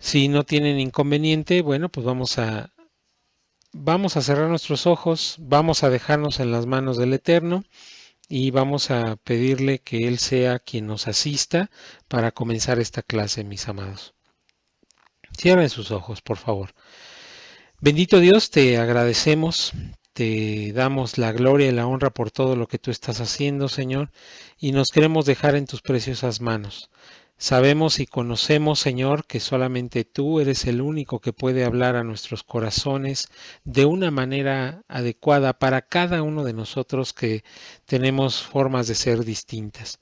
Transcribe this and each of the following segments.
Si no tienen inconveniente, bueno, pues vamos a cerrar nuestros ojos, vamos a dejarnos en las manos del Eterno y vamos a pedirle que Él sea quien nos asista para comenzar esta clase, mis amados. Cierren sus ojos, por favor. Bendito Dios, te agradecemos, te damos la gloria y la honra por todo lo que tú estás haciendo, Señor, y nos queremos dejar en tus preciosas manos. Sabemos y conocemos, Señor, que solamente tú eres el único que puede hablar a nuestros corazones de una manera adecuada para cada uno de nosotros que tenemos formas de ser distintas.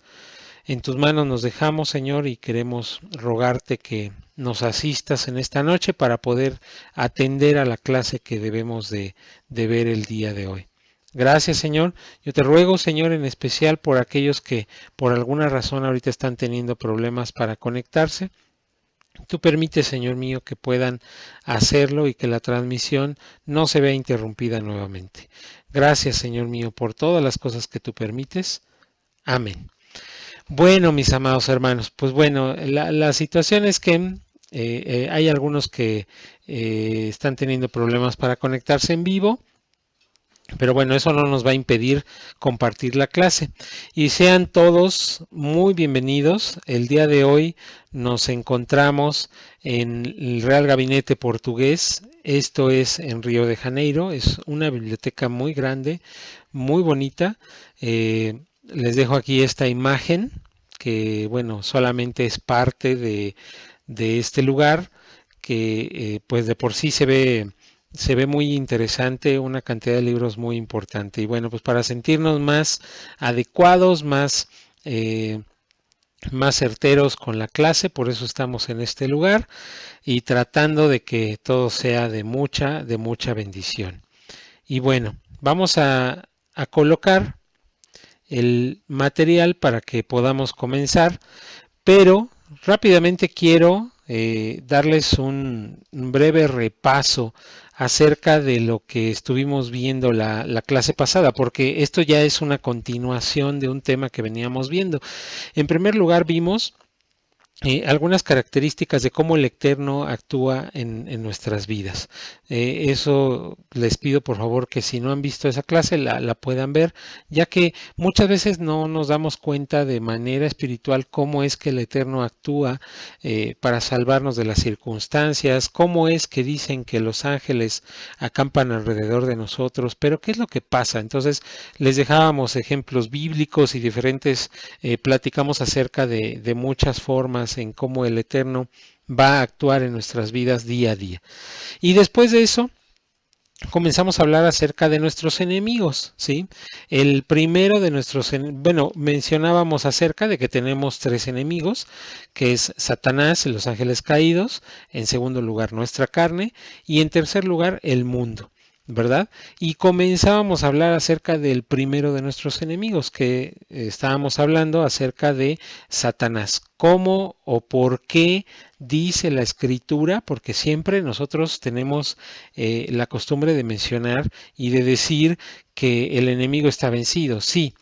En tus manos nos dejamos, Señor, y queremos rogarte que nos asistas en esta noche para poder atender a la clase que debemos de ver el día de hoy. Gracias, Señor. Yo te ruego, Señor, en especial por aquellos que por alguna razón ahorita están teniendo problemas para conectarse. Tú permites, Señor mío, que puedan hacerlo y que la transmisión no se vea interrumpida nuevamente. Gracias, Señor mío, por todas las cosas que tú permites. Amén. Bueno, mis amados hermanos, pues bueno, la situación es que hay algunos que están teniendo problemas para conectarse en vivo, pero bueno, eso no nos va a impedir compartir la clase. Y sean todos muy bienvenidos. El día de hoy nos encontramos en el Real Gabinete Portugués. Esto es en Río de Janeiro. Es una biblioteca muy grande, muy bonita. Les dejo aquí esta imagen que, bueno, solamente es parte de este lugar que pues de por sí se ve muy interesante, una cantidad de libros muy importante. Y bueno, pues para sentirnos más adecuados, más certeros con la clase, por eso estamos en este lugar y tratando de que todo sea de mucha bendición. Y bueno, vamos a colocar el material para que podamos comenzar, pero rápidamente quiero darles un breve repaso acerca de lo que estuvimos viendo la clase pasada, porque esto ya es una continuación de un tema que veníamos viendo. En primer lugar, vimos algunas características de cómo el Eterno actúa en nuestras vidas. Eso les pido por favor que si no han visto esa clase la puedan ver, ya que muchas veces no nos damos cuenta de manera espiritual cómo es que el Eterno actúa para salvarnos de las circunstancias, cómo es que dicen que los ángeles acampan alrededor de nosotros, pero ¿qué es lo que pasa? Entonces les dejábamos ejemplos bíblicos y diferentes, platicamos acerca de muchas formas en cómo el Eterno va a actuar en nuestras vidas día a día. Y después de eso, comenzamos a hablar acerca de nuestros enemigos, ¿sí? El primero de nuestros, bueno, mencionábamos acerca de que tenemos tres enemigos, que es Satanás y los ángeles caídos, en segundo lugar nuestra carne y en tercer lugar el mundo. ¿Verdad? Y comenzábamos a hablar acerca del primero de nuestros enemigos, que estábamos hablando acerca de Satanás. ¿Cómo o por qué dice la escritura? Porque siempre nosotros tenemos la costumbre de mencionar y de decir que el enemigo está vencido. Sí,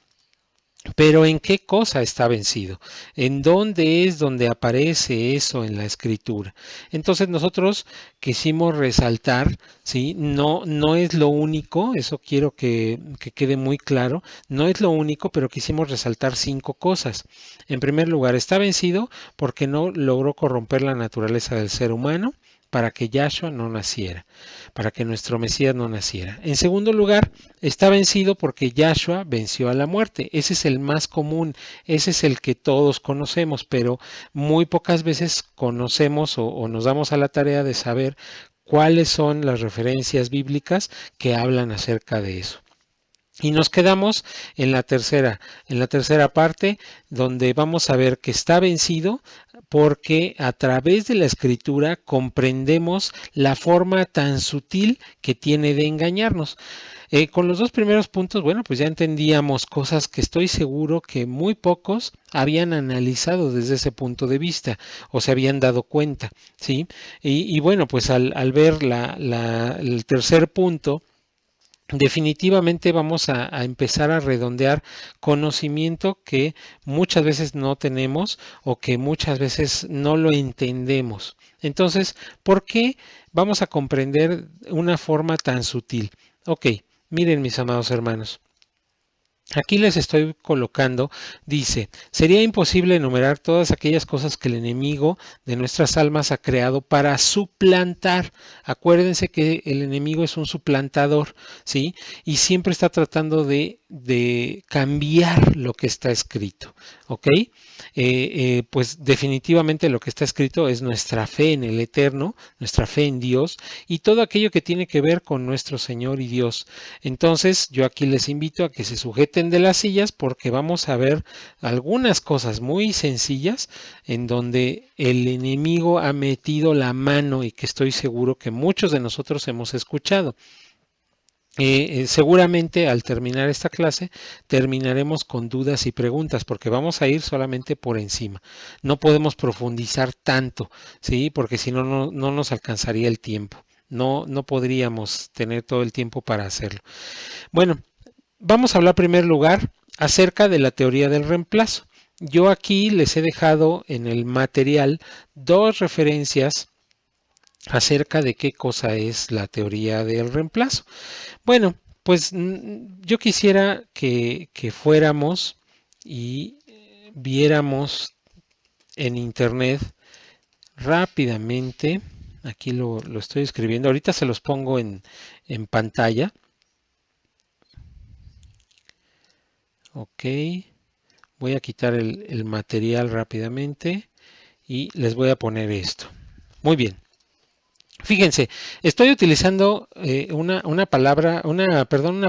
pero ¿en qué cosa está vencido? ¿En dónde es donde aparece eso en la escritura? Entonces nosotros quisimos resaltar, ¿sí? No es lo único, eso quiero que quede muy claro, no es lo único, pero quisimos resaltar cinco cosas. En primer lugar, está vencido porque no logró corromper la naturaleza del ser humano para que Yahshua no naciera, para que nuestro Mesías no naciera. En segundo lugar, está vencido porque Yahshua venció a la muerte. Ese es el más común, ese es el que todos conocemos, pero muy pocas veces conocemos o nos damos a la tarea de saber cuáles son las referencias bíblicas que hablan acerca de eso. Y nos quedamos en la tercera parte, donde vamos a ver que está vencido porque a través de la escritura comprendemos la forma tan sutil que tiene de engañarnos. Con los dos primeros puntos, bueno, pues ya entendíamos cosas que estoy seguro que muy pocos habían analizado desde ese punto de vista o se habían dado cuenta, ¿sí? Y bueno, pues al ver el tercer punto, definitivamente vamos a empezar a redondear conocimiento que muchas veces no tenemos o que muchas veces no lo entendemos. Entonces, ¿por qué vamos a comprender una forma tan sutil? Ok, miren mis amados hermanos. Aquí les estoy colocando, dice, sería imposible enumerar todas aquellas cosas que el enemigo de nuestras almas ha creado para suplantar. Acuérdense que el enemigo es un suplantador, ¿sí? Y siempre está tratando de cambiar lo que está escrito, ¿ok? Pues definitivamente lo que está escrito es nuestra fe en el Eterno, nuestra fe en Dios y todo aquello que tiene que ver con nuestro Señor y Dios. Entonces, yo aquí les invito a que se sujeten de las sillas porque vamos a ver algunas cosas muy sencillas en donde el enemigo ha metido la mano y que estoy seguro que muchos de nosotros hemos escuchado. Seguramente al terminar esta clase terminaremos con dudas y preguntas porque vamos a ir solamente por encima. No podemos profundizar tanto, ¿sí? Porque si no, no nos alcanzaría el tiempo. No podríamos tener todo el tiempo para hacerlo. Bueno, vamos a hablar en primer lugar acerca de la teoría del reemplazo. Yo aquí les he dejado en el material dos referencias acerca de qué cosa es la teoría del reemplazo. Bueno, pues yo quisiera que fuéramos y viéramos en internet rápidamente, aquí lo estoy escribiendo, ahorita se los pongo en pantalla, ok, voy a quitar el material rápidamente y les voy a poner esto. Muy bien. Fíjense, estoy utilizando una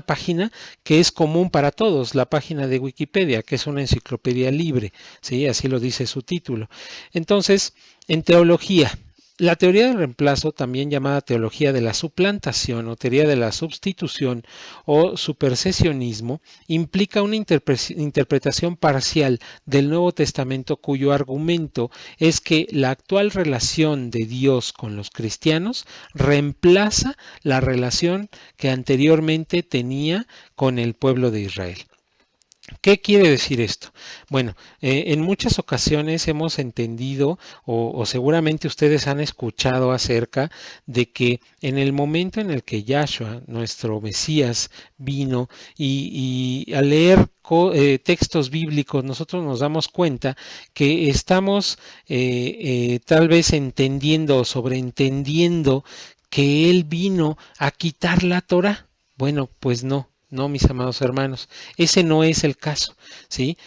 página que es común para todos, la página de Wikipedia, que es una enciclopedia libre, ¿sí? Así lo dice su título. Entonces, en teología, la teoría del reemplazo, también llamada teología de la suplantación o teoría de la sustitución o supersesionismo, implica una interpretación parcial del Nuevo Testamento cuyo argumento es que la actual relación de Dios con los cristianos reemplaza la relación que anteriormente tenía con el pueblo de Israel. ¿Qué quiere decir esto? Bueno, en muchas ocasiones hemos entendido o seguramente ustedes han escuchado acerca de que en el momento en el que Yahshua, nuestro Mesías, vino y al leer textos bíblicos nosotros nos damos cuenta que estamos tal vez entendiendo o sobreentendiendo que Él vino a quitar la Torah. Bueno, pues no. No, mis amados hermanos, ese no es el caso, ¿sí?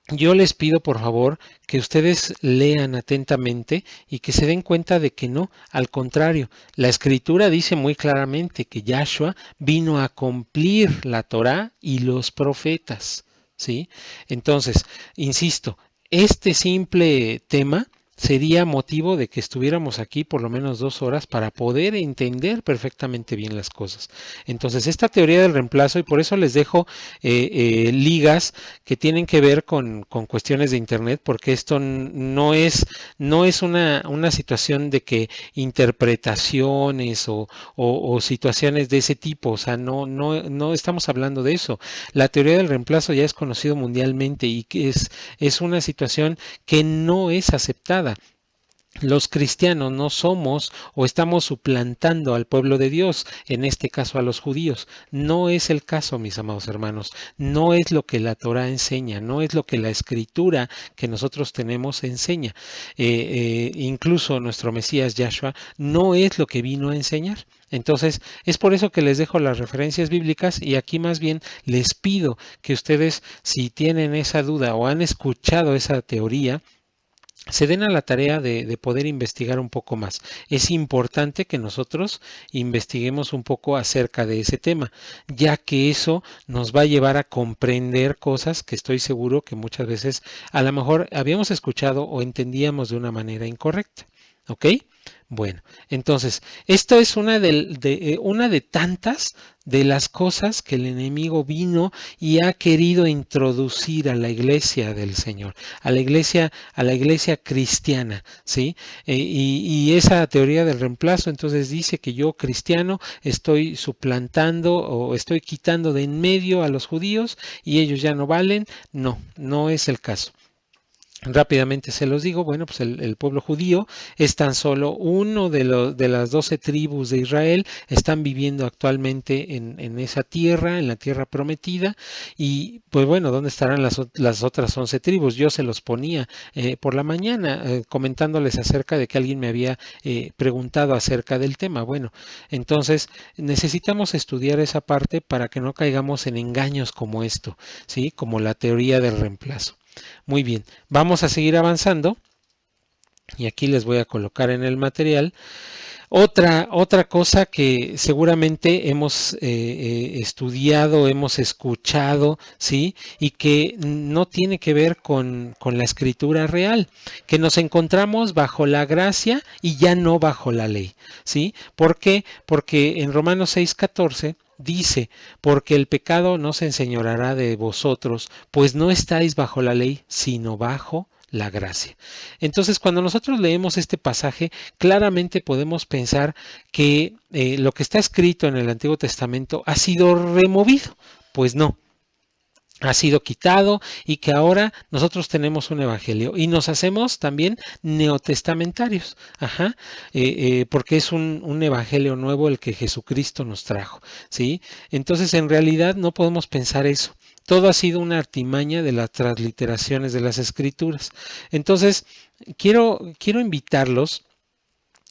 Yo les pido por favor que ustedes lean atentamente y que se den cuenta de que no, al contrario, la escritura dice muy claramente que Yahshua vino a cumplir la Torá y los profetas, ¿sí? Entonces, insisto, este simple tema sería motivo de que estuviéramos aquí por lo menos 2 horas para poder entender perfectamente bien las cosas. Entonces, esta teoría del reemplazo, y por eso les dejo ligas que tienen que ver con cuestiones de internet, porque esto no es una situación de que interpretaciones o situaciones de ese tipo, o sea, no estamos hablando de eso. La teoría del reemplazo ya es conocido mundialmente y que es una situación que no es aceptada. Los cristianos no somos o estamos suplantando al pueblo de Dios, en este caso a los judíos. No es el caso, mis amados hermanos. No es lo que la Torah enseña, no es lo que la escritura que nosotros tenemos enseña. Incluso nuestro Mesías Yahshua no es lo que vino a enseñar. Entonces, es por eso que les dejo las referencias bíblicas y aquí más bien les pido que ustedes, si tienen esa duda o han escuchado esa teoría, se den a la tarea de poder investigar un poco más. Es importante que nosotros investiguemos un poco acerca de ese tema, ya que eso nos va a llevar a comprender cosas que estoy seguro que muchas veces a lo mejor habíamos escuchado o entendíamos de una manera incorrecta. ¿Ok? Bueno, entonces, esto es una de tantas de las cosas que el enemigo vino y ha querido introducir a la iglesia del Señor, a la iglesia cristiana, ¿sí? Y esa teoría del reemplazo entonces dice que yo cristiano estoy suplantando o estoy quitando de en medio a los judíos y ellos ya no valen. No, no es el caso. Rápidamente se los digo, bueno, pues el pueblo judío es tan solo uno de las 12 tribus de Israel, están viviendo actualmente en esa tierra, en la tierra prometida, y pues bueno, ¿dónde estarán las otras 11 tribus? Yo se los ponía por la mañana comentándoles acerca de que alguien me había preguntado acerca del tema. Bueno, entonces necesitamos estudiar esa parte para que no caigamos en engaños como esto, ¿sí? Como la teoría del reemplazo. Muy bien, vamos a seguir avanzando y aquí les voy a colocar en el material otra cosa que seguramente hemos estudiado, hemos escuchado, ¿sí? Y que no tiene que ver con la escritura real, que nos encontramos bajo la gracia y ya no bajo la ley, ¿sí? ¿Por qué? Porque en Romanos 6:14 dice, porque el pecado no se enseñoreará de vosotros, pues no estáis bajo la ley, sino bajo la gracia. Entonces, cuando nosotros leemos este pasaje, claramente podemos pensar que lo que está escrito en el Antiguo Testamento ha sido removido. Pues no, ha sido quitado y que ahora nosotros tenemos un evangelio y nos hacemos también neotestamentarios, ajá, porque es un evangelio nuevo el que Jesucristo nos trajo, ¿sí? Entonces en realidad no podemos pensar eso. Todo ha sido una artimaña de las transliteraciones de las escrituras. Entonces, quiero invitarlos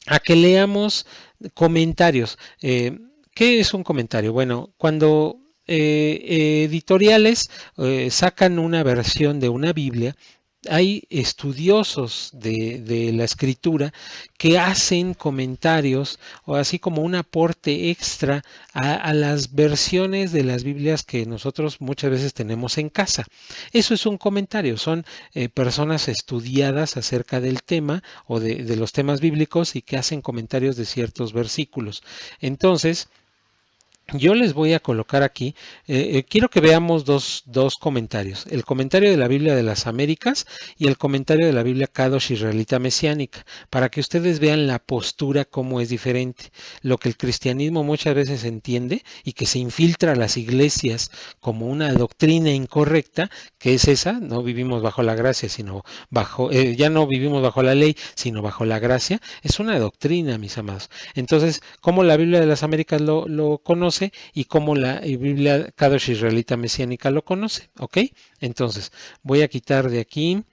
a que leamos comentarios. ¿Qué es un comentario? Bueno, cuando editoriales sacan una versión de una Biblia, hay estudiosos de la escritura que hacen comentarios o así como un aporte extra a las versiones de las Biblias que nosotros muchas veces tenemos en casa. Eso es un comentario, son personas estudiadas acerca del tema o de los temas bíblicos y que hacen comentarios de ciertos versículos. Entonces, yo les voy a colocar aquí, quiero que veamos dos comentarios, el comentario de la Biblia de las Américas y el comentario de la Biblia Kadosh Israelita Mesiánica, para que ustedes vean la postura cómo es diferente, lo que el cristianismo muchas veces entiende y que se infiltra a las iglesias como una doctrina incorrecta, que es esa, no vivimos bajo la gracia, sino bajo, ya no vivimos bajo la ley, sino bajo la gracia, es una doctrina, mis amados. Entonces, ¿cómo la Biblia de las Américas lo conoce y cómo la Biblia Kadosh Israelita Mesiánica lo conoce? ¿Ok? Entonces, voy a quitar de aquí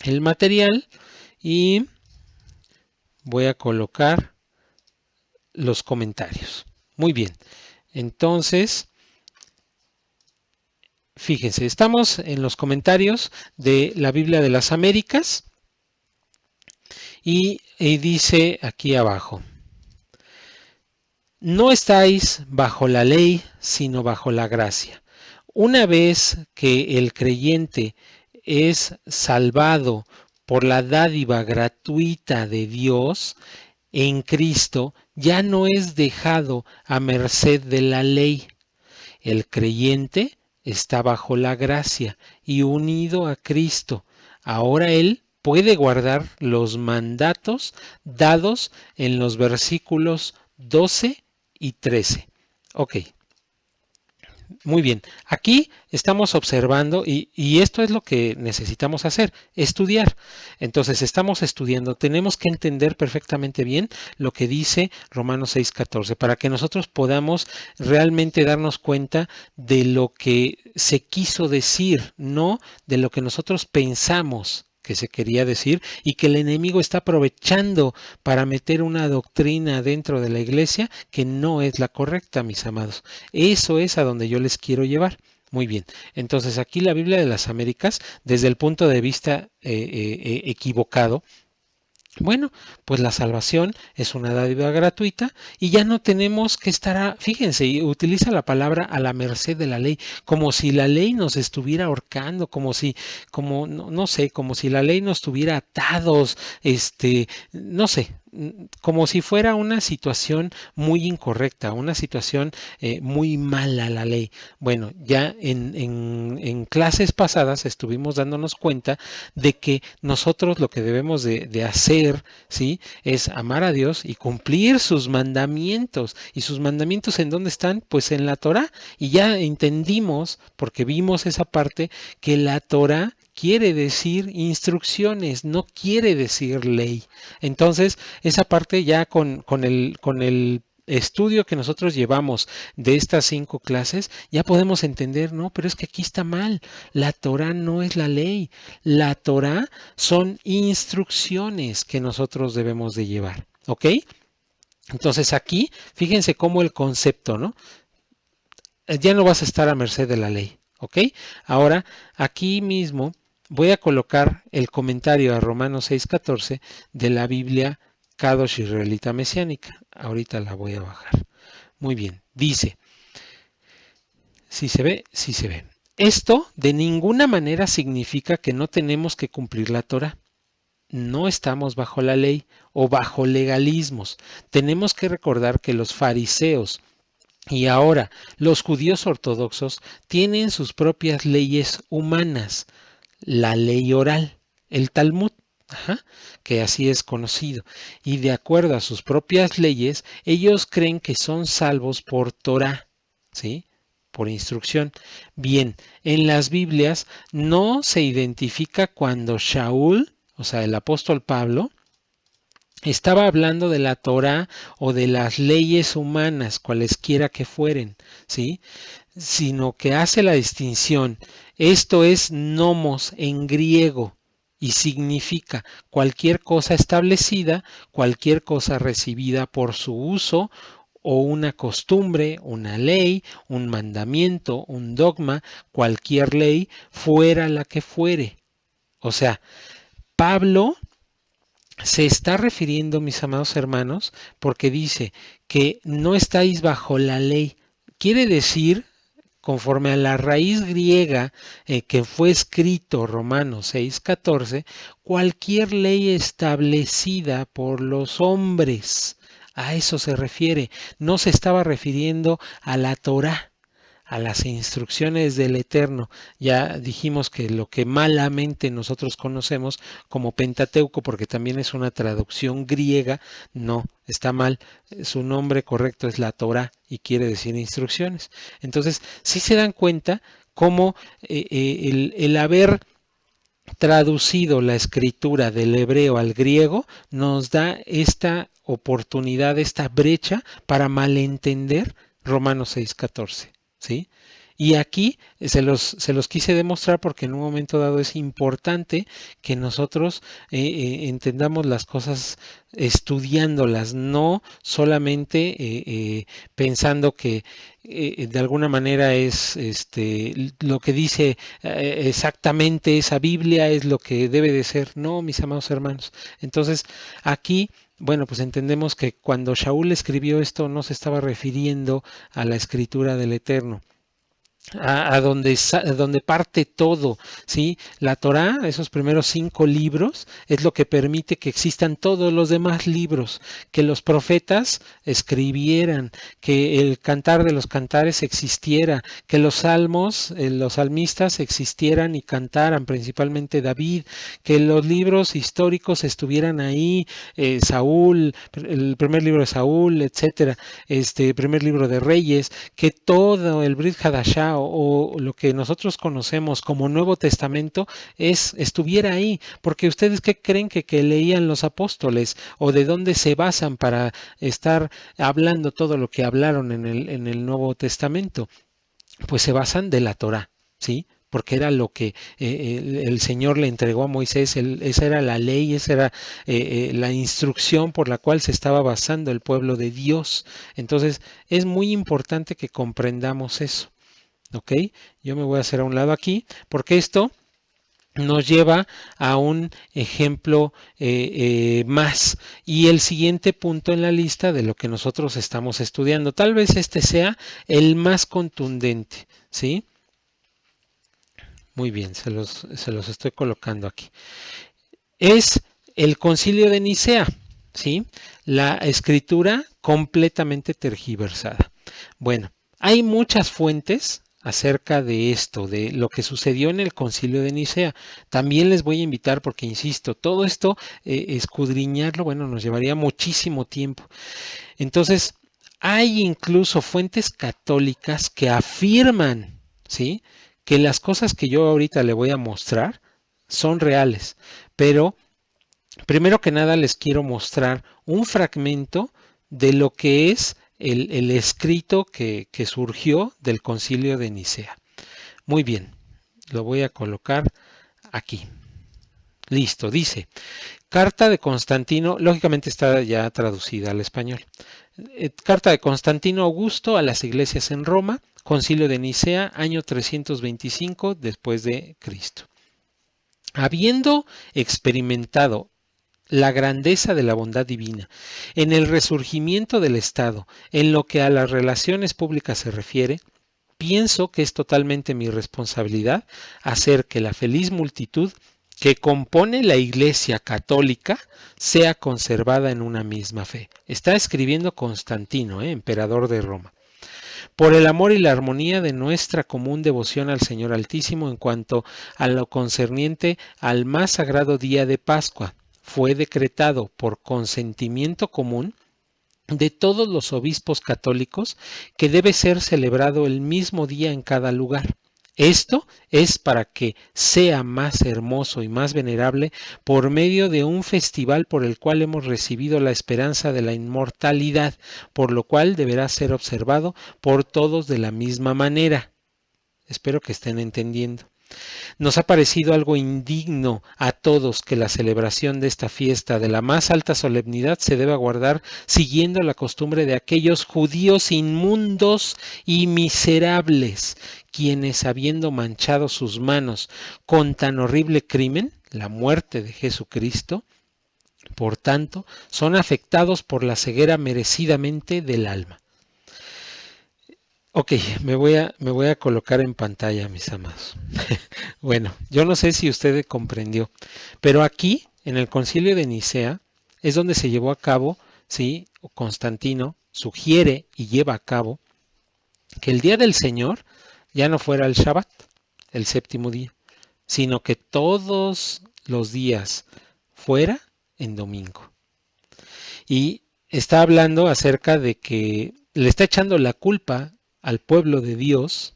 el material y voy a colocar los comentarios. Muy bien. Entonces, fíjense, estamos en los comentarios de la Biblia de las Américas y dice aquí abajo: no estáis bajo la ley, sino bajo la gracia. Una vez que el creyente es salvado por la dádiva gratuita de Dios en Cristo, ya no es dejado a merced de la ley. El creyente está bajo la gracia y unido a Cristo. Ahora él puede guardar los mandatos dados en los versículos 12 y 13. Ok, muy bien. Aquí estamos observando y esto es lo que necesitamos hacer, estudiar. Entonces estamos estudiando, tenemos que entender perfectamente bien lo que dice Romanos 6:14 para que nosotros podamos realmente darnos cuenta de lo que se quiso decir, no de lo que nosotros pensamos que se quería decir y que el enemigo está aprovechando para meter una doctrina dentro de la iglesia que no es la correcta, mis amados. Eso es a donde yo les quiero llevar. Muy bien, entonces aquí la Biblia de las Américas, desde el punto de vista equivocado, Bueno, pues la salvación es una dádiva gratuita y ya no tenemos que estar, fíjense, y utiliza la palabra a la merced de la ley, como si la ley nos estuviera ahorcando, como si, como, no, no sé, como si la ley nos tuviera atados, no sé, como si fuera una situación muy incorrecta, una situación muy mala la ley. Bueno, ya en clases pasadas estuvimos dándonos cuenta de que nosotros lo que debemos de hacer, ¿sí? Es amar a Dios y cumplir sus mandamientos. ¿Y sus mandamientos en dónde están? Pues en la Torá. Y ya entendimos, porque vimos esa parte, que la Torá quiere decir instrucciones, no quiere decir ley. Entonces, esa parte ya con el estudio que nosotros llevamos de estas 5 clases, ya podemos entender, no, pero es que aquí está mal. La Torá no es la ley. La Torá son instrucciones que nosotros debemos de llevar. ¿Ok? Entonces aquí, fíjense cómo el concepto, ¿no? Ya no vas a estar a merced de la ley. ¿Ok? Ahora, aquí mismo voy a colocar el comentario a Romanos 6:14 de la Biblia Kadosh Israelita Mesiánica. Ahorita la voy a bajar. Muy bien. Dice, si se ve, si se ve. Esto de ninguna manera significa que no tenemos que cumplir la Torah. No estamos bajo la ley o bajo legalismos. Tenemos que recordar que los fariseos y ahora los judíos ortodoxos tienen sus propias leyes humanas, la ley oral, el Talmud, ajá, que así es conocido. Y de acuerdo a sus propias leyes, ellos creen que son salvos por Torah, ¿sí? Por instrucción. Bien, en las Biblias no se identifica cuando Shaul, o sea, el apóstol Pablo, estaba hablando de la Torá o de las leyes humanas, cualesquiera que fueren, ¿sí? Sino que hace la distinción. Esto es nomos en griego y significa cualquier cosa establecida, cualquier cosa recibida por su uso o una costumbre, una ley, un mandamiento, un dogma, cualquier ley, fuera la que fuere. O sea, Pablo se está refiriendo, mis amados hermanos, porque dice que no estáis bajo la ley. Quiere decir, conforme a la raíz griega que fue escrito Romanos 6:14, cualquier ley establecida por los hombres. A eso se refiere. No se estaba refiriendo a la Torá, a las instrucciones del Eterno. Ya dijimos que lo que malamente nosotros conocemos como Pentateuco, porque también es una traducción griega, no, está mal. Su nombre correcto es la Torá y quiere decir instrucciones. Entonces, si se dan cuenta cómo el haber traducido la escritura del hebreo al griego nos da esta oportunidad, esta brecha para malentender Romanos 6:14, ¿sí? Y aquí se los quise demostrar porque en un momento dado es importante que nosotros entendamos las cosas estudiándolas, no solamente pensando que de alguna manera es lo que dice exactamente esa Biblia es lo que debe de ser. No, mis amados hermanos. Entonces, aquí, bueno, pues entendemos que cuando Shaul escribió esto no se estaba refiriendo a la escritura del Eterno, a donde parte todo, ¿sí? La Torá, esos primeros 5 libros, es lo que permite que existan todos los demás libros, que los profetas escribieran, que el cantar de los cantares existiera, que los salmos, los salmistas existieran y cantaran, principalmente David, que los libros históricos estuvieran ahí, Saúl, el primer libro de Saúl, etcétera, primer libro de Reyes, que todo el Brit Hadashah o lo que nosotros conocemos como Nuevo Testamento estuviera ahí, porque ustedes qué creen que leían los apóstoles o de dónde se basan para estar hablando todo lo que hablaron en el Nuevo Testamento, pues se basan de la Torá, ¿sí? Porque era lo que el Señor le entregó a Moisés, esa era la ley, esa era la instrucción por la cual se estaba basando el pueblo de Dios. Entonces, es muy importante que comprendamos eso. ¿Ok? Yo me voy a hacer a un lado aquí, porque esto nos lleva a un ejemplo más. Y el siguiente punto en la lista de lo que nosotros estamos estudiando, tal vez este sea el más contundente, ¿sí? Muy bien, se los estoy colocando aquí. Es el Concilio de Nicea, ¿sí? La escritura completamente tergiversada. Bueno, hay muchas fuentes acerca de esto, de lo que sucedió en el Concilio de Nicea. También les voy a invitar porque, insisto, todo esto, escudriñarlo, bueno, nos llevaría muchísimo tiempo. Entonces, hay incluso fuentes católicas que afirman, ¿sí? Que las cosas que yo ahorita le voy a mostrar son reales, pero primero que nada les quiero mostrar un fragmento de lo que es el escrito que surgió del Concilio de Nicea. Muy bien, lo voy a colocar aquí. Listo, dice, Carta de Constantino, lógicamente está ya traducida al español. Carta de Constantino Augusto a las iglesias en Roma, Concilio de Nicea, año 325 después de Cristo. Habiendo experimentado la grandeza de la bondad divina, en el resurgimiento del Estado, en lo que a las relaciones públicas se refiere, pienso que es totalmente mi responsabilidad hacer que la feliz multitud que compone la Iglesia Católica sea conservada en una misma fe. Está escribiendo Constantino, emperador de Roma. Por el amor y la armonía de nuestra común devoción al Señor Altísimo en cuanto a lo concerniente al más sagrado día de Pascua, fue decretado por consentimiento común de todos los obispos católicos que debe ser celebrado el mismo día en cada lugar. Esto es para que sea más hermoso y más venerable por medio de un festival por el cual hemos recibido la esperanza de la inmortalidad, por lo cual deberá ser observado por todos de la misma manera. Espero que estén entendiendo. Nos ha parecido algo indigno a todos que la celebración de esta fiesta de la más alta solemnidad se deba guardar siguiendo la costumbre de aquellos judíos inmundos y miserables, quienes habiendo manchado sus manos con tan horrible crimen, la muerte de Jesucristo, por tanto, son afectados por la ceguera merecidamente del alma. Ok, me voy a colocar en pantalla, mis amados. Bueno, yo no sé si usted comprendió, pero aquí, en el Concilio de Nicea, es donde se llevó a cabo, ¿sí? Constantino sugiere y lleva a cabo que el día del Señor ya no fuera el Shabbat, el séptimo día, sino que todos los días fuera en domingo. Y está hablando acerca de que le está echando la culpa al pueblo de Dios,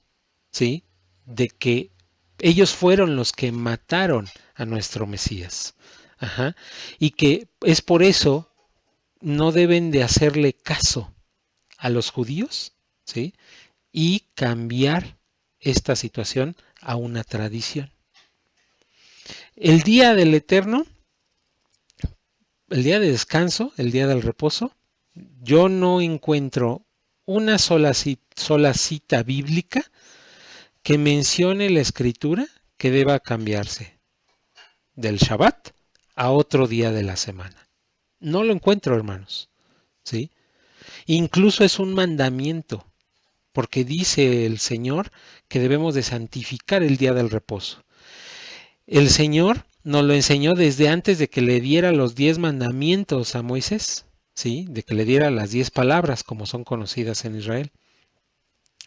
¿sí? De que ellos fueron los que mataron a nuestro Mesías. Ajá. Y que es por eso no deben de hacerle caso a los judíos, ¿sí? Y cambiar esta situación a una tradición. El día del Eterno, el día de descanso, el día del reposo, yo no encuentro una sola cita bíblica que mencione la escritura que deba cambiarse del Shabbat a otro día de la semana. No lo encuentro, hermanos, ¿sí? Incluso es un mandamiento, porque dice el Señor que debemos de santificar el día del reposo. El Señor nos lo enseñó desde antes de que le diera los 10 mandamientos a Moisés, ¿sí? De que le diera las 10 palabras como son conocidas en Israel.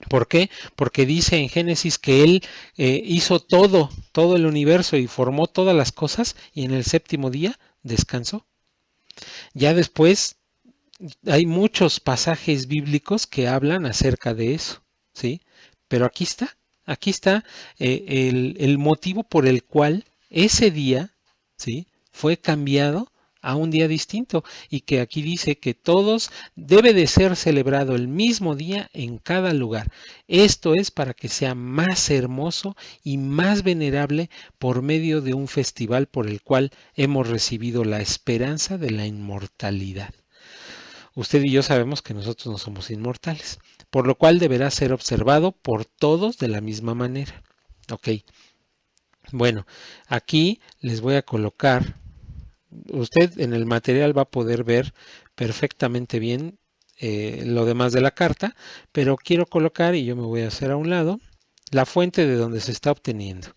¿Por qué? Porque dice en Génesis que Él hizo todo el universo y formó todas las cosas y en el séptimo día descansó. Ya después hay muchos pasajes bíblicos que hablan acerca de eso, ¿sí? Pero aquí está el motivo por el cual ese día, ¿sí? Fue cambiado a un día distinto y que aquí dice que todos debe de ser celebrado el mismo día en cada lugar. Esto es para que sea más hermoso y más venerable por medio de un festival por el cual hemos recibido la esperanza de la inmortalidad. Usted y yo sabemos que nosotros no somos inmortales, por lo cual deberá ser observado por todos de la misma manera. Ok. Bueno, aquí les voy a colocar, usted en el material va a poder ver perfectamente bien lo demás de la carta, pero quiero colocar, y yo me voy a hacer a un lado, la fuente de donde se está obteniendo.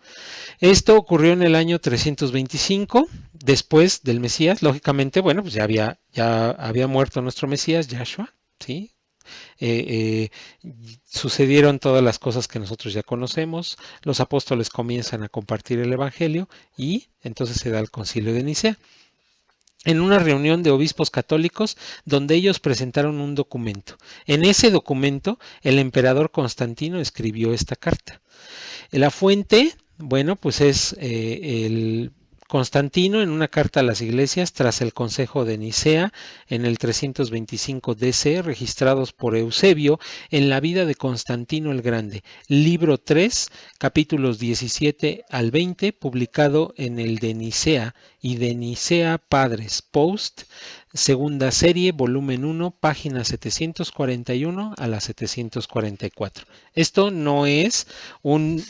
Esto ocurrió en el año 325, después del Mesías. Lógicamente, bueno, pues ya había muerto nuestro Mesías, Yahshua, ¿sí? Sucedieron todas las cosas que nosotros ya conocemos, los apóstoles comienzan a compartir el Evangelio y entonces se da el Concilio de Nicea, en una reunión de obispos católicos donde ellos presentaron un documento. En ese documento el emperador Constantino escribió esta carta. La fuente, bueno, pues es el Constantino en una carta a las iglesias tras el Consejo de Nicea en el 325 DC, registrados por Eusebio en la vida de Constantino el Grande, libro 3, capítulos 17 al 20, publicado en el de Nicea y de Nicea Padres Post, segunda serie, volumen 1, páginas 741 a la 744. Esto no es un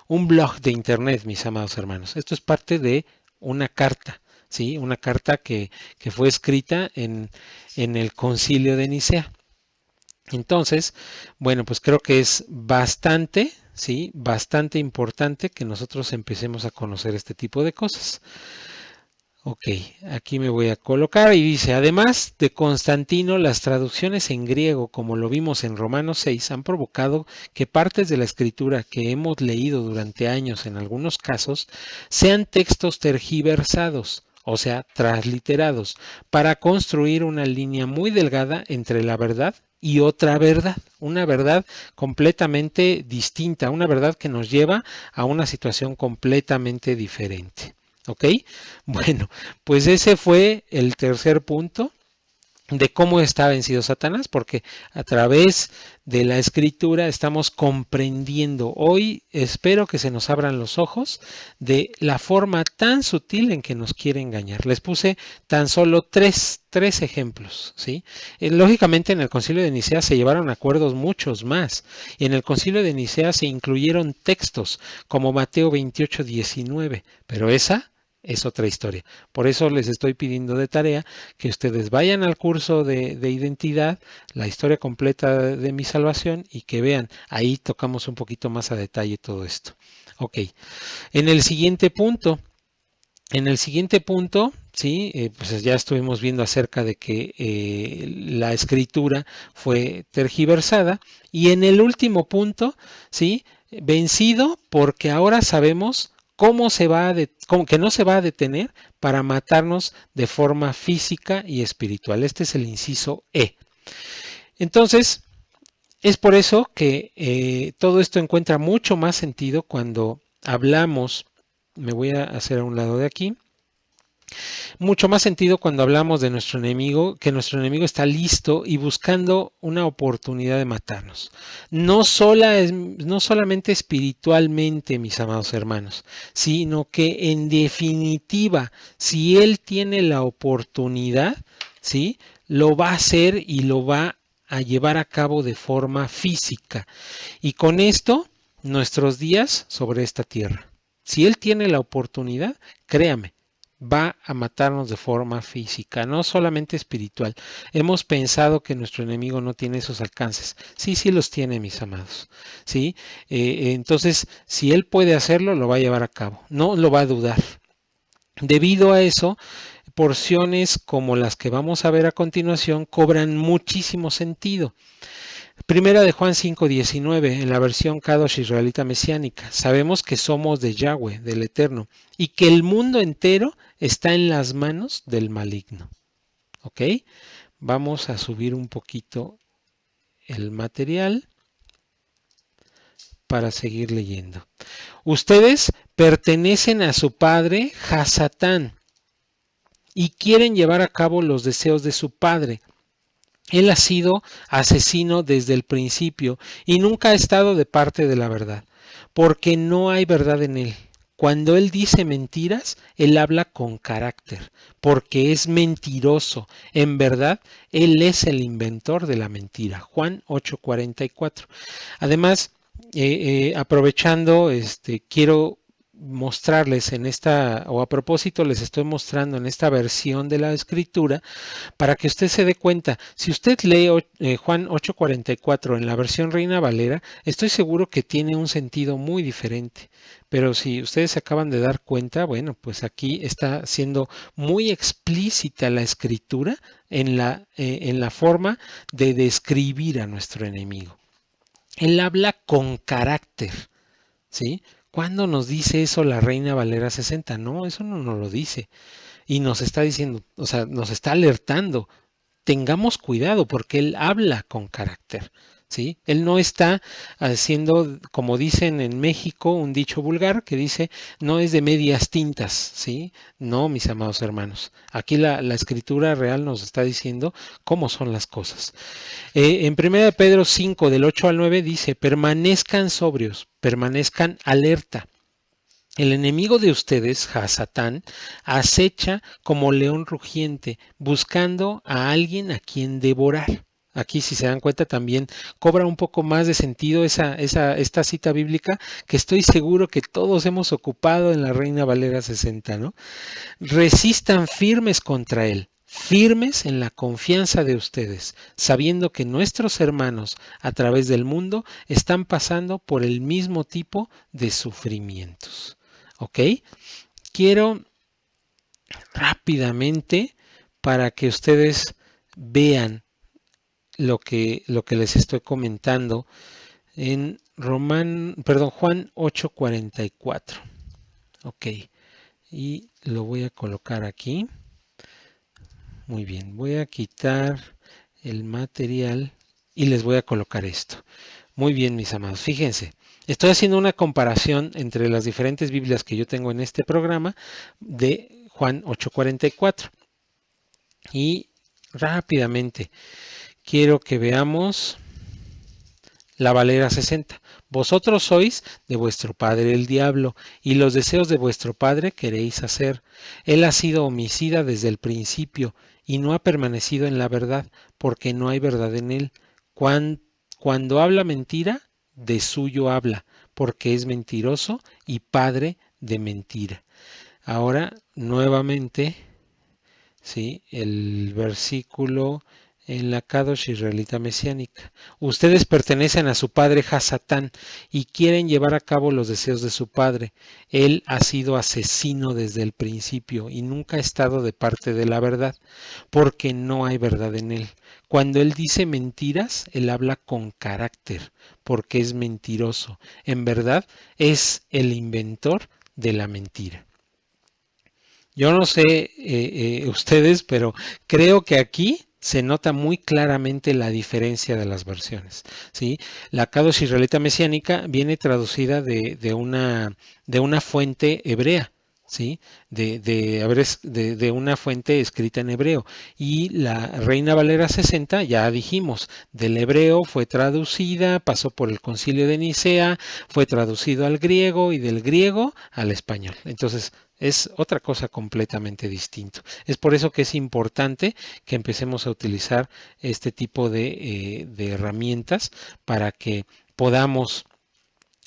blog de internet, mis amados hermanos. Esto es parte de una carta, ¿sí? Una carta que fue escrita en el Concilio de Nicea. Entonces, bueno, pues creo que es bastante, ¿sí? Bastante importante que nosotros empecemos a conocer este tipo de cosas. Ok, aquí me voy a colocar y dice, además de Constantino, las traducciones en griego, como lo vimos en Romanos 6, han provocado que partes de la escritura que hemos leído durante años en algunos casos sean textos tergiversados, o sea, transliterados, para construir una línea muy delgada entre la verdad y otra verdad, una verdad completamente distinta, una verdad que nos lleva a una situación completamente diferente. ¿Ok? Bueno, pues ese fue el tercer punto de cómo está vencido Satanás, porque a través de la escritura estamos comprendiendo. Hoy espero que se nos abran los ojos de la forma tan sutil en que nos quiere engañar. Les puse tan solo tres ejemplos, ¿sí? Lógicamente en el Concilio de Nicea se llevaron acuerdos muchos más, y en el Concilio de Nicea se incluyeron textos como Mateo 28:19, pero esa es otra historia. Por eso les estoy pidiendo de tarea que ustedes vayan al curso de identidad, la historia completa de mi salvación, y que vean, ahí tocamos un poquito más a detalle todo esto. Ok, en el siguiente punto, sí, pues ya estuvimos viendo acerca de que la escritura fue tergiversada, y en el último punto, sí, vencido porque ahora sabemos cómo que no se va a detener para matarnos de forma física y espiritual. Este es el inciso E. Entonces, es por eso que todo esto encuentra mucho más sentido cuando hablamos, me voy a hacer a un lado de aquí, mucho más sentido cuando hablamos de nuestro enemigo, que nuestro enemigo está listo y buscando una oportunidad de matarnos. No solamente espiritualmente, mis amados hermanos, sino que en definitiva, si él tiene la oportunidad, ¿sí? Lo va a hacer y lo va a llevar a cabo de forma física. Y con esto, nuestros días sobre esta tierra. Si él tiene la oportunidad, créame, va a matarnos de forma física, no solamente espiritual. Hemos pensado que nuestro enemigo no tiene esos alcances. Sí, sí los tiene, mis amados. ¿Sí? Entonces, si él puede hacerlo, lo va a llevar a cabo. No lo va a dudar. Debido a eso, porciones como las que vamos a ver a continuación cobran muchísimo sentido. Primera de Juan 5:19, en la versión Kadosh israelita mesiánica. Sabemos que somos de Yahweh, del Eterno, y que el mundo entero está en las manos del maligno. ¿Ok? Vamos a subir un poquito el material para seguir leyendo. Ustedes pertenecen a su padre Hasatán y quieren llevar a cabo los deseos de su padre. Él ha sido asesino desde el principio y nunca ha estado de parte de la verdad, porque no hay verdad en él. Cuando él dice mentiras, él habla con carácter, porque es mentiroso. En verdad, él es el inventor de la mentira. Juan 8:44. Además, aprovechando, quiero mostrarles en esta, o a propósito les estoy mostrando en esta versión de la escritura para que usted se dé cuenta. Si usted lee Juan 8:44 en la versión Reina Valera, estoy seguro que tiene un sentido muy diferente. Pero si ustedes se acaban de dar cuenta, bueno, pues aquí está siendo muy explícita la escritura en la forma de describir a nuestro enemigo. Él habla con carácter, ¿sí? ¿Cuándo nos dice eso la Reina Valera 60? No, eso no nos lo dice. Y nos está diciendo, o sea, nos está alertando. Tengamos cuidado porque él habla con carácter, ¿sí? Él no está haciendo, como dicen en México, un dicho vulgar que dice, no es de medias tintas, ¿sí? No, mis amados hermanos. Aquí la escritura real nos está diciendo cómo son las cosas. En 1 Pedro 5, del 8 al 9 dice, permanezcan sobrios, permanezcan alerta. El enemigo de ustedes, Hasatán, acecha como león rugiente, buscando a alguien a quien devorar. Aquí, si se dan cuenta, también cobra un poco más de sentido esta cita bíblica que estoy seguro que todos hemos ocupado en la Reina Valera 60, ¿no? Resistan firmes contra él, firmes en la confianza de ustedes, sabiendo que nuestros hermanos a través del mundo están pasando por el mismo tipo de sufrimientos. ¿Ok? Quiero rápidamente para que ustedes vean lo que les estoy comentando en Juan 8:44. Ok, y lo voy a colocar aquí. Muy bien, voy a quitar el material y les voy a colocar esto. Muy bien, mis amados, fíjense, estoy haciendo una comparación entre las diferentes Biblias que yo tengo en este programa de Juan 8:44. Y rápidamente quiero que veamos la Valera 60. Vosotros sois de vuestro padre el diablo, y los deseos de vuestro padre queréis hacer. Él ha sido homicida desde el principio, y no ha permanecido en la verdad, porque no hay verdad en él. Cuando habla mentira, de suyo habla, porque es mentiroso y padre de mentira. Ahora, nuevamente, ¿sí? El versículo en la Kadosh israelita mesiánica. Ustedes pertenecen a su padre Hasatán y quieren llevar a cabo los deseos de su padre. Él ha sido asesino desde el principio y nunca ha estado de parte de la verdad, porque no hay verdad en él. Cuando él dice mentiras, él habla con carácter, porque es mentiroso. En verdad, es el inventor de la mentira. Yo no sé ustedes, pero creo que aquí se nota muy claramente la diferencia de las versiones, ¿sí? La Kadosh israelita mesiánica viene traducida de una fuente hebrea, ¿sí? De una fuente escrita en hebreo. Y la Reina Valera 60, ya dijimos, del hebreo fue traducida, pasó por el Concilio de Nicea, fue traducido al griego y del griego al español. Entonces, es otra cosa completamente distinto. Es por eso que es importante que empecemos a utilizar este tipo de herramientas para que podamos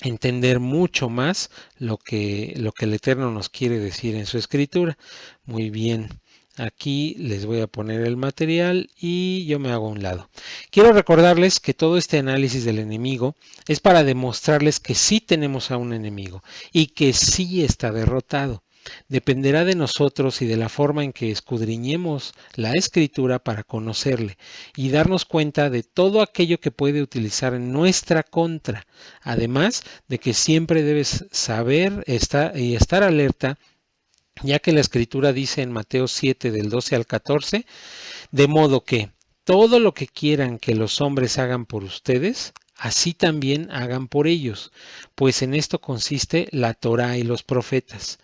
entender mucho más lo que el Eterno nos quiere decir en su escritura. Muy bien. Aquí les voy a poner el material y yo me hago a un lado. Quiero recordarles que todo este análisis del enemigo es para demostrarles que sí tenemos a un enemigo y que sí está derrotado. Dependerá de nosotros y de la forma en que escudriñemos la escritura para conocerle y darnos cuenta de todo aquello que puede utilizar en nuestra contra. Además de que siempre debes saber y estar alerta, ya que la escritura dice en Mateo 7 del 12 al 14, de modo que todo lo que quieran que los hombres hagan por ustedes, así también hagan por ellos, pues en esto consiste la Torá y los profetas.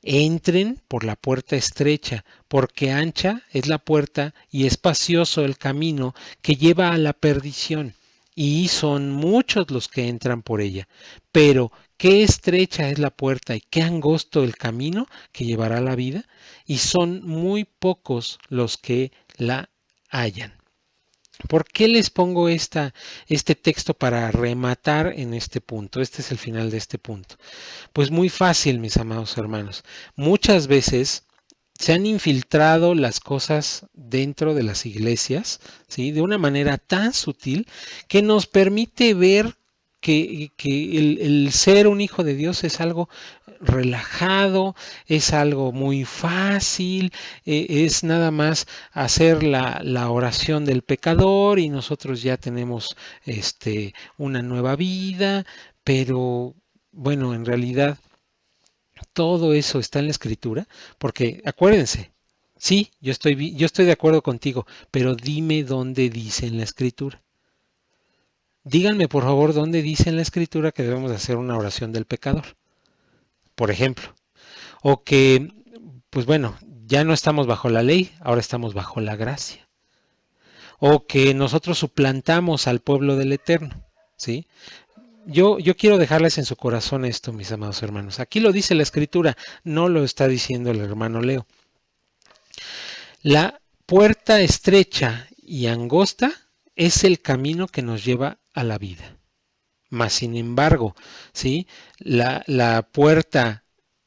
Entren por la puerta estrecha, porque ancha es la puerta y espacioso el camino que lleva a la perdición, y son muchos los que entran por ella. Pero qué estrecha es la puerta y qué angosto el camino que llevará a la vida, y son muy pocos los que la hallan. ¿Por qué les pongo este texto para rematar en este punto? Este es el final de este punto. Pues muy fácil, mis amados hermanos. Muchas veces se han infiltrado las cosas dentro de las iglesias, ¿sí? De una manera tan sutil que nos permite ver que el ser un hijo de Dios es algo relajado, es algo muy fácil, es nada más hacer la oración del pecador y nosotros ya tenemos una nueva vida, pero bueno, en realidad todo eso está en la escritura, porque acuérdense, sí, yo estoy de acuerdo contigo, pero dime dónde dice en la escritura. Díganme por favor dónde dice en la escritura que debemos hacer una oración del pecador, por ejemplo, o que, pues bueno, ya no estamos bajo la ley, ahora estamos bajo la gracia, o que nosotros suplantamos al pueblo del Eterno, ¿sí? Yo quiero dejarles en su corazón esto, mis amados hermanos. Aquí lo dice la escritura, no lo está diciendo el hermano Leo. La puerta estrecha y angosta es el camino que nos lleva a la vida. Mas, sin embargo, ¿sí? La puerta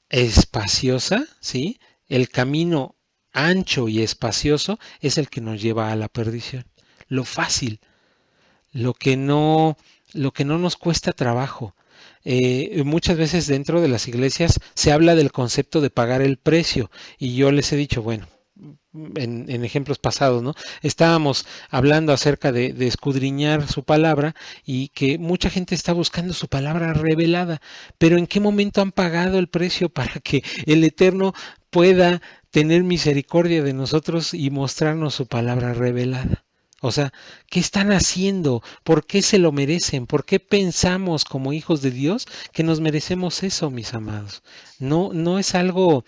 espaciosa, ¿sí? El camino ancho y espacioso es el que nos lleva a la perdición. Lo fácil, lo que no, lo que no nos cuesta trabajo. Muchas veces dentro de las iglesias se habla del concepto de pagar el precio y yo les he dicho, bueno, en ejemplos pasados, ¿no? Estábamos hablando acerca de escudriñar su palabra y que mucha gente está buscando su palabra revelada, pero ¿en qué momento han pagado el precio para que el Eterno pueda tener misericordia de nosotros y mostrarnos su palabra revelada? O sea, ¿qué están haciendo? ¿Por qué se lo merecen? ¿Por qué pensamos como hijos de Dios que nos merecemos eso, mis amados? No es algo,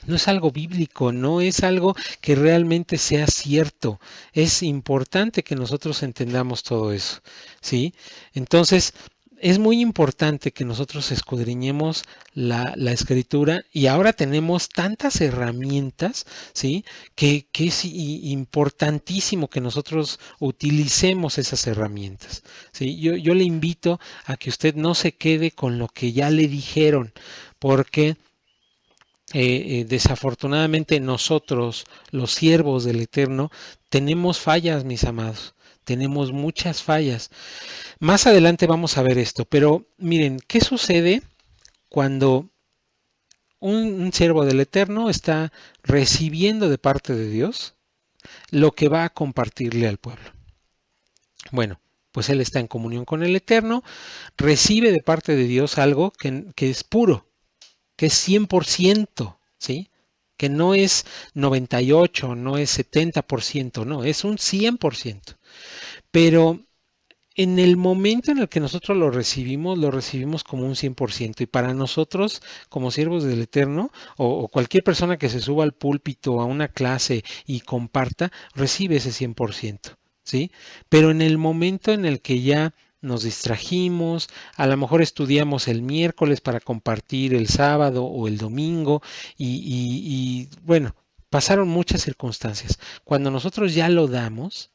no es algo bíblico, no es algo que realmente sea cierto. Es importante que nosotros entendamos todo eso, ¿sí? Entonces, es muy importante que nosotros escudriñemos la escritura y ahora tenemos tantas herramientas, ¿sí? Que es importantísimo que nosotros utilicemos esas herramientas, ¿sí? Yo le invito a que usted no se quede con lo que ya le dijeron, porque desafortunadamente nosotros, los siervos del Eterno, tenemos fallas, mis amados, tenemos muchas fallas. Más adelante vamos a ver esto, pero miren, ¿qué sucede cuando un siervo del Eterno está recibiendo de parte de Dios lo que va a compartirle al pueblo? Bueno, pues él está en comunión con el Eterno, recibe de parte de Dios algo que es puro, que es 100%, ¿sí? Que no es 98, no es 70%, no, es un 100%. Pero en el momento en el que nosotros lo recibimos como un 100%. Y para nosotros, como siervos del Eterno, o cualquier persona que se suba al púlpito, a una clase y comparta, recibe ese 100%, ¿sí? Pero en el momento en el que ya nos distrajimos, a lo mejor estudiamos el miércoles para compartir el sábado o el domingo bueno, pasaron muchas circunstancias. Cuando nosotros ya lo damos,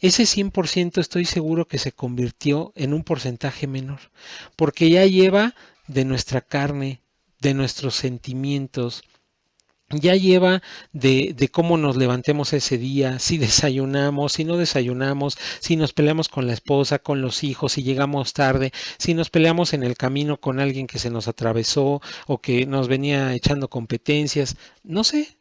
ese 100% estoy seguro que se convirtió en un porcentaje menor, porque ya lleva de nuestra carne, de nuestros sentimientos, ya lleva de cómo nos levantemos ese día, si desayunamos, si no desayunamos, si nos peleamos con la esposa, con los hijos, si llegamos tarde, si nos peleamos en el camino con alguien que se nos atravesó o que nos venía echando competencias, no sé,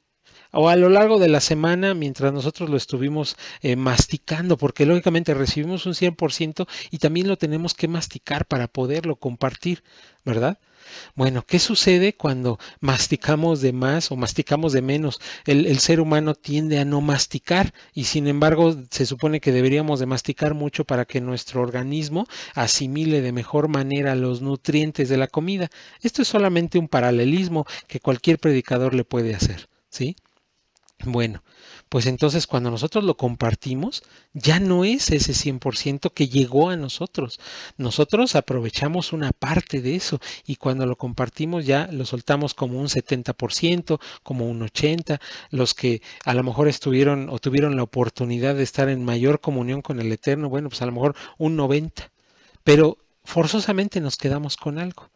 o a lo largo de la semana mientras nosotros lo estuvimos masticando, porque lógicamente recibimos un 100% y también lo tenemos que masticar para poderlo compartir, ¿verdad? Bueno, ¿qué sucede cuando masticamos de más o masticamos de menos? El ser humano tiende a no masticar y sin embargo se supone que deberíamos de masticar mucho para que nuestro organismo asimile de mejor manera los nutrientes de la comida. Esto es solamente un paralelismo que cualquier predicador le puede hacer, ¿sí? Bueno, pues entonces cuando nosotros lo compartimos, ya no es ese 100% que llegó a nosotros. Nosotros aprovechamos una parte de eso y cuando lo compartimos ya lo soltamos como un 70%, como un 80%. Los que a lo mejor estuvieron o tuvieron la oportunidad de estar en mayor comunión con el Eterno, bueno, pues a lo mejor un 90%. Pero forzosamente nos quedamos con algo.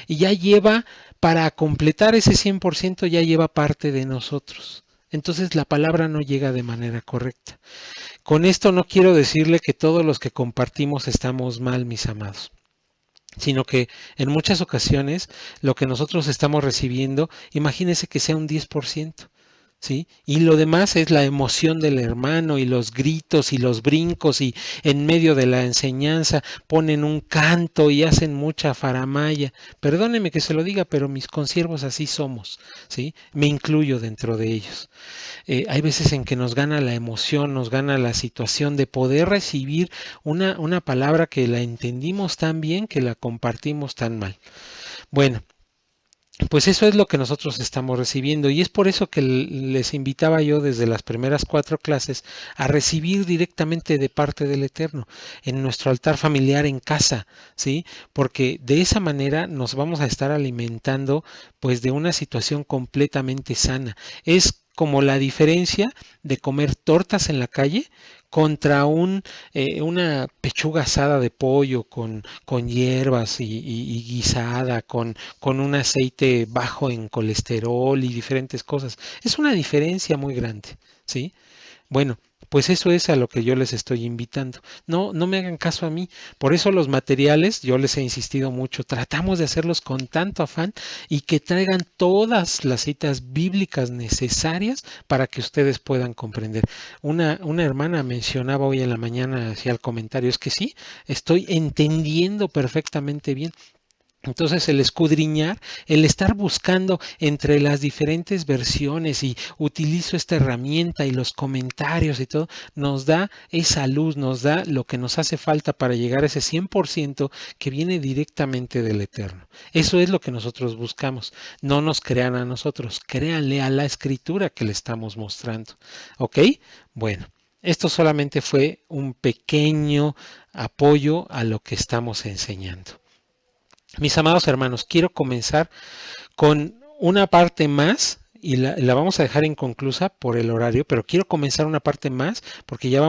Y ya lleva, para completar ese 100%, ya lleva parte de nosotros. Entonces la palabra no llega de manera correcta. Con esto no quiero decirle que todos los que compartimos estamos mal, mis amados, sino que en muchas ocasiones lo que nosotros estamos recibiendo, imagínese que sea un 10%. ¿Sí? Y lo demás es la emoción del hermano y los gritos y los brincos y en medio de la enseñanza ponen un canto y hacen mucha faramaya. Perdóneme que se lo diga, pero mis consiervos así somos, ¿sí? Me incluyo dentro de ellos. Hay veces en que nos gana la emoción, nos gana la situación de poder recibir una palabra que la entendimos tan bien, que la compartimos tan mal. Bueno, pues eso es lo que nosotros estamos recibiendo y es por eso que les invitaba yo desde las primeras 4 clases a recibir directamente de parte del Eterno en nuestro altar familiar en casa, ¿sí? Porque de esa manera nos vamos a estar alimentando pues de una situación completamente sana. Es como la diferencia de comer tortas en la calle contra una pechuga asada de pollo con hierbas y guisada, con un aceite bajo en colesterol y diferentes cosas. Es una diferencia muy grande, ¿sí? Bueno, pues eso es a lo que yo les estoy invitando. No, no me hagan caso a mí. Por eso los materiales, yo les he insistido mucho, tratamos de hacerlos con tanto afán y que traigan todas las citas bíblicas necesarias para que ustedes puedan comprender. Una hermana mencionaba hoy en la mañana, hacía el comentario, es que sí, estoy entendiendo perfectamente bien. Entonces el escudriñar, el estar buscando entre las diferentes versiones y utilizo esta herramienta y los comentarios y todo, nos da esa luz, nos da lo que nos hace falta para llegar a ese 100% que viene directamente del Eterno. Eso es lo que nosotros buscamos. No nos crean a nosotros, créanle a la escritura que le estamos mostrando. ¿Ok? Bueno, esto solamente fue un pequeño apoyo a lo que estamos enseñando. Mis amados hermanos, quiero comenzar con una parte más y la vamos a dejar inconclusa por el horario, pero quiero comenzar una parte más porque ya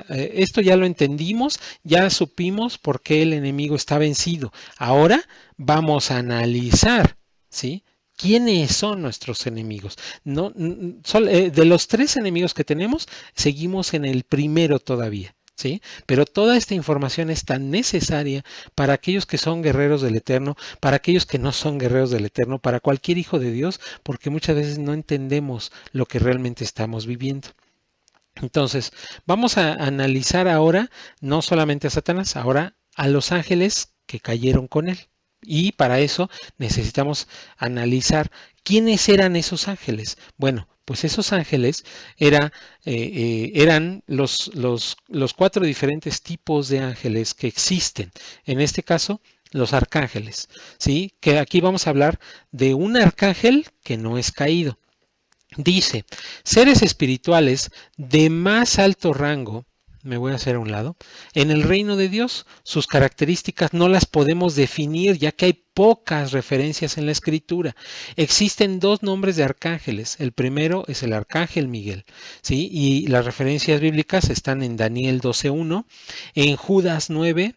esto ya lo entendimos, ya supimos por qué el enemigo está vencido. Ahora vamos a analizar, ¿sí? ¿Quiénes son nuestros enemigos? No, de los 3 enemigos que tenemos, seguimos en el primero todavía. ¿Sí? Pero toda esta información es tan necesaria para aquellos que son guerreros del Eterno, para aquellos que no son guerreros del Eterno, para cualquier hijo de Dios, porque muchas veces no entendemos lo que realmente estamos viviendo. Entonces, vamos a analizar ahora no solamente a Satanás, ahora a los ángeles que cayeron con él. Y para eso necesitamos analizar quiénes eran esos ángeles. Bueno, pues esos ángeles eran los 4 diferentes tipos de ángeles que existen. En este caso, los arcángeles. ¿Sí? Que aquí vamos a hablar de un arcángel que no es caído. Dice, seres espirituales de más alto rango, me voy a hacer a un lado, en el reino de Dios, sus características no las podemos definir ya que hay pocas referencias en la escritura. Existen 2 nombres de arcángeles. El primero es el arcángel Miguel, ¿sí? Y las referencias bíblicas están en Daniel 12:1, en Judas 9,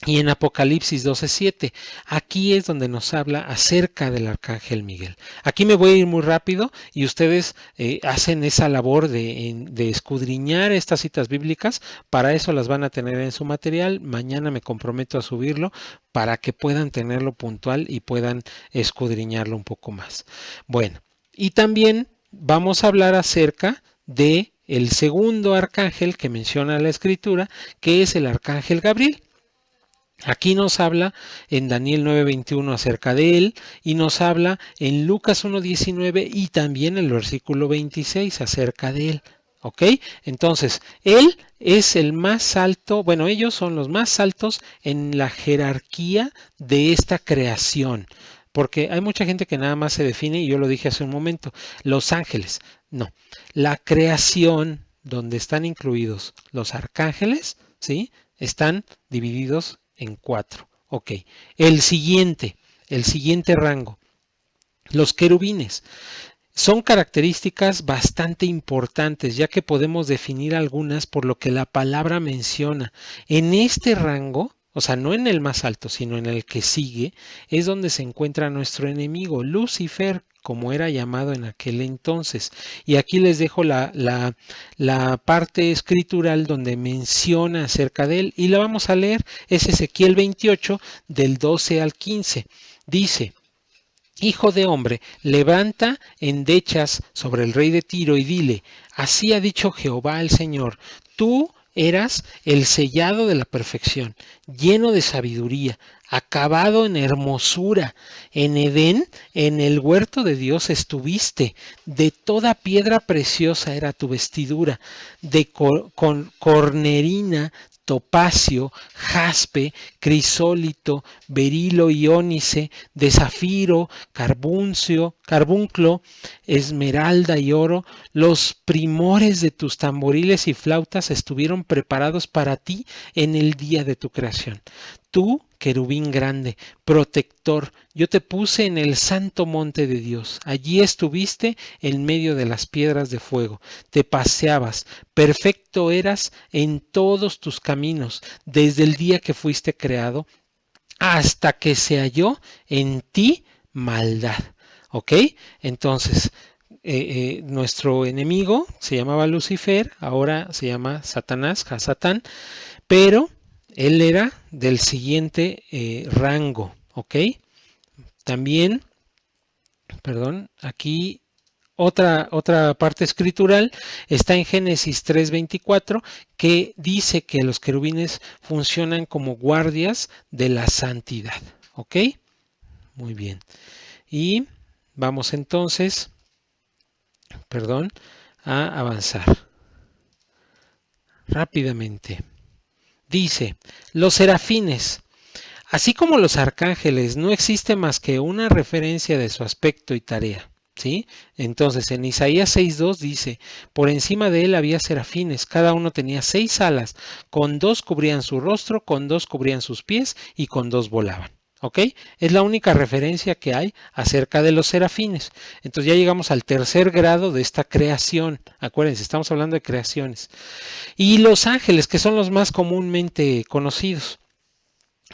y en Apocalipsis 12:7, aquí es donde nos habla acerca del arcángel Miguel. Aquí me voy a ir muy rápido y ustedes hacen esa labor de escudriñar estas citas bíblicas. Para eso las van a tener en su material. Mañana me comprometo a subirlo para que puedan tenerlo puntual y puedan escudriñarlo un poco más. Bueno, y también vamos a hablar acerca de el segundo arcángel que menciona la escritura, que es el arcángel Gabriel. Aquí nos habla en Daniel 9:21 acerca de él y nos habla en Lucas 1:19 y también en el versículo 26 acerca de él. ¿Ok? Entonces, él es el más alto, bueno, ellos son los más altos en la jerarquía de esta creación. porque hay mucha gente que nada más se define, y yo lo dije hace un momento, los ángeles. No, la creación donde están incluidos los arcángeles, ¿sí? Están divididos en 4. Ok, el siguiente rango, los querubines. Son características bastante importantes, ya que podemos definir algunas por lo que la palabra menciona. En este rango, o sea, no en el más alto, sino en el que sigue, es donde se encuentra nuestro enemigo, Lucifer, como era llamado en aquel entonces. Y aquí les dejo la parte escritural donde menciona acerca de él, y la vamos a leer. Es Ezequiel 28, del 12 al 15. Dice: Hijo de hombre, levanta endechas sobre el rey de Tiro y dile: así ha dicho Jehová el Señor, tú eras el sellado de la perfección, lleno de sabiduría, acabado en hermosura. En Edén, en el huerto de Dios estuviste, de toda piedra preciosa era tu vestidura, de cornerina, topacio, jaspe, crisólito, berilo y ónice, de zafiro, carbunclo, esmeralda y oro. Los primores de tus tamboriles y flautas estuvieron preparados para ti en el día de tu creación. Tú, querubín grande, protector, yo te puse en el santo monte de Dios. Allí estuviste en medio de las piedras de fuego. Te paseabas, perfecto eras en todos tus caminos, desde el día que fuiste creado hasta que se halló en ti maldad. ¿Ok? Entonces, nuestro enemigo se llamaba Lucifer, ahora se llama Satanás, Hasatán, pero él era del siguiente rango. ¿Ok? También, perdón, aquí otra parte escritural está en Génesis 3:24, que dice que los querubines funcionan como guardias de la santidad. ¿Ok? Muy bien. Y vamos entonces, perdón, a avanzar rápidamente. Dice: los serafines. Así como los arcángeles, no existe más que una referencia de su aspecto y tarea. ¿Sí? Entonces en Isaías 6:2 dice: por encima de él había serafines, cada uno tenía 6 alas, con 2 cubrían su rostro, con 2 cubrían sus pies y con 2 volaban. ¿Ok? Es la única referencia que hay acerca de los serafines. Entonces ya llegamos al tercer grado de esta creación. Acuérdense, estamos hablando de creaciones. Y los ángeles, que son los más comúnmente conocidos.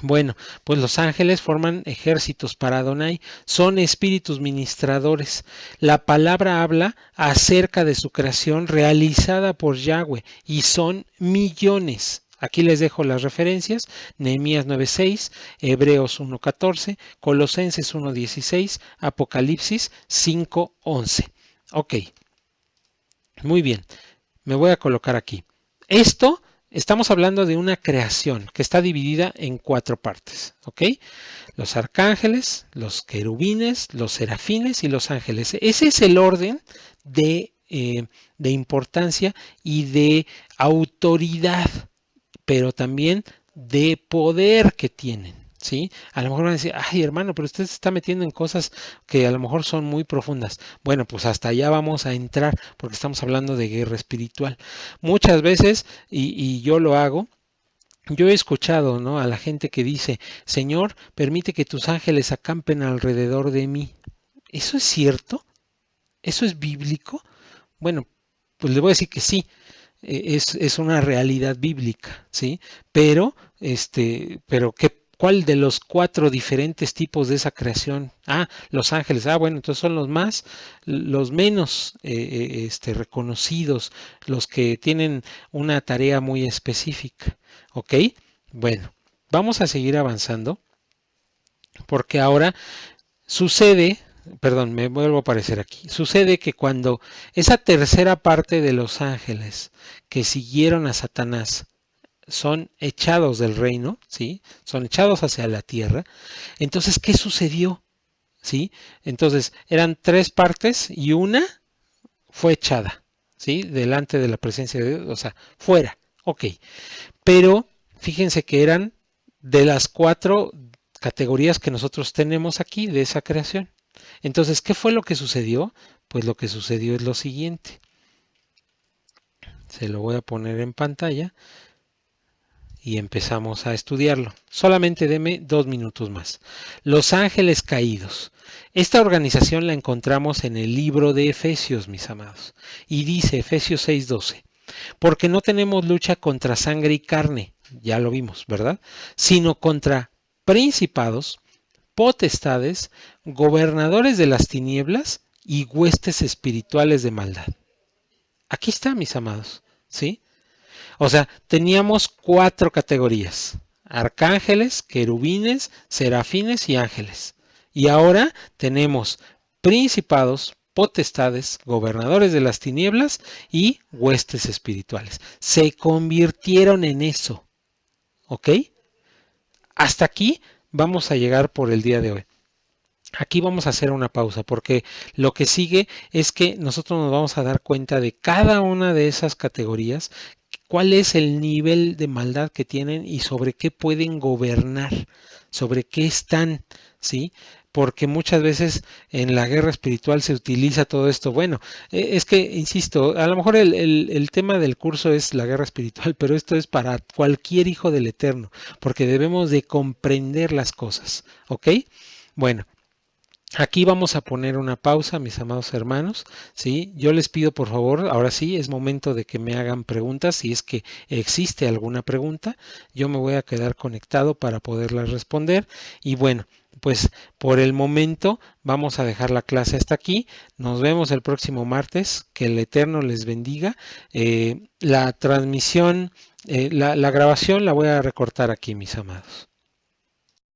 Bueno, pues los ángeles forman ejércitos para Adonai, son espíritus ministradores. La palabra habla acerca de su creación realizada por Yahweh y son millones. Aquí les dejo las referencias: Nehemías 9:6, Hebreos 1:14, Colosenses 1:16, Apocalipsis 5:11. Ok, muy bien, me voy a colocar aquí. Esto, estamos hablando de una creación que está dividida en 4 partes, ¿ok? Los arcángeles, los querubines, los serafines y los ángeles. Ese es el orden de importancia y de autoridad, pero también de poder que tienen. ¿Sí? A lo mejor van a decir: ay, hermano, pero usted se está metiendo en cosas que a lo mejor son muy profundas. Bueno, pues hasta allá vamos a entrar, porque estamos hablando de guerra espiritual. Muchas veces, y yo lo hago, yo he escuchado, ¿no?, a la gente que dice: Señor, permite que tus ángeles acampen alrededor de mí. ¿Eso es cierto? ¿Eso es bíblico? Bueno, pues le voy a decir que sí, es una realidad bíblica, ¿sí? Pero, ¿cuál de los 4 diferentes tipos de esa creación? Ah, los ángeles. Ah, bueno, entonces son los menos reconocidos, los que tienen una tarea muy específica. ¿Ok? Bueno, vamos a seguir avanzando, porque ahora sucede, perdón, me vuelvo a aparecer aquí. Sucede que cuando esa tercera parte de los ángeles que siguieron a Satanás son echados del reino, ¿sí? Son echados hacia la tierra. Entonces, ¿qué sucedió? ¿Sí? Entonces, eran 3 partes y una fue echada, ¿sí? Delante de la presencia de Dios, o sea, fuera. Ok. Pero fíjense que eran de las 4 categorías que nosotros tenemos aquí de esa creación. Entonces, ¿qué fue lo que sucedió? Pues lo que sucedió es lo siguiente. Se lo voy a poner en pantalla y empezamos a estudiarlo. Solamente deme 2 minutos más. Los ángeles caídos. Esta organización la encontramos en el libro de Efesios, mis amados. Y dice Efesios 6:12. Porque no tenemos lucha contra sangre y carne, ya lo vimos, ¿verdad? Sino contra principados, potestades, gobernadores de las tinieblas y huestes espirituales de maldad. Aquí está, mis amados, ¿sí? O sea, teníamos 4 categorías: arcángeles, querubines, serafines y ángeles. Y ahora tenemos principados, potestades, gobernadores de las tinieblas y huestes espirituales. Se convirtieron en eso, ¿ok? Hasta aquí vamos a llegar por el día de hoy. Aquí vamos a hacer una pausa porque lo que sigue es que nosotros nos vamos a dar cuenta de cada una de esas categorías, cuál es el nivel de maldad que tienen y sobre qué pueden gobernar, sobre qué están, ¿sí? Porque muchas veces en la guerra espiritual se utiliza todo esto. Bueno, es que, insisto, a lo mejor el tema del curso es la guerra espiritual, pero esto es para cualquier hijo del Eterno, porque debemos de comprender las cosas, ¿ok? Bueno, aquí vamos a poner una pausa, mis amados hermanos, ¿sí? Yo les pido por favor, ahora sí, es momento de que me hagan preguntas, si es que existe alguna pregunta, yo me voy a quedar conectado para poderlas responder. Y bueno, pues por el momento vamos a dejar la clase hasta aquí. Nos vemos el próximo martes, que el Eterno les bendiga. La transmisión, la grabación la voy a recortar aquí, mis amados.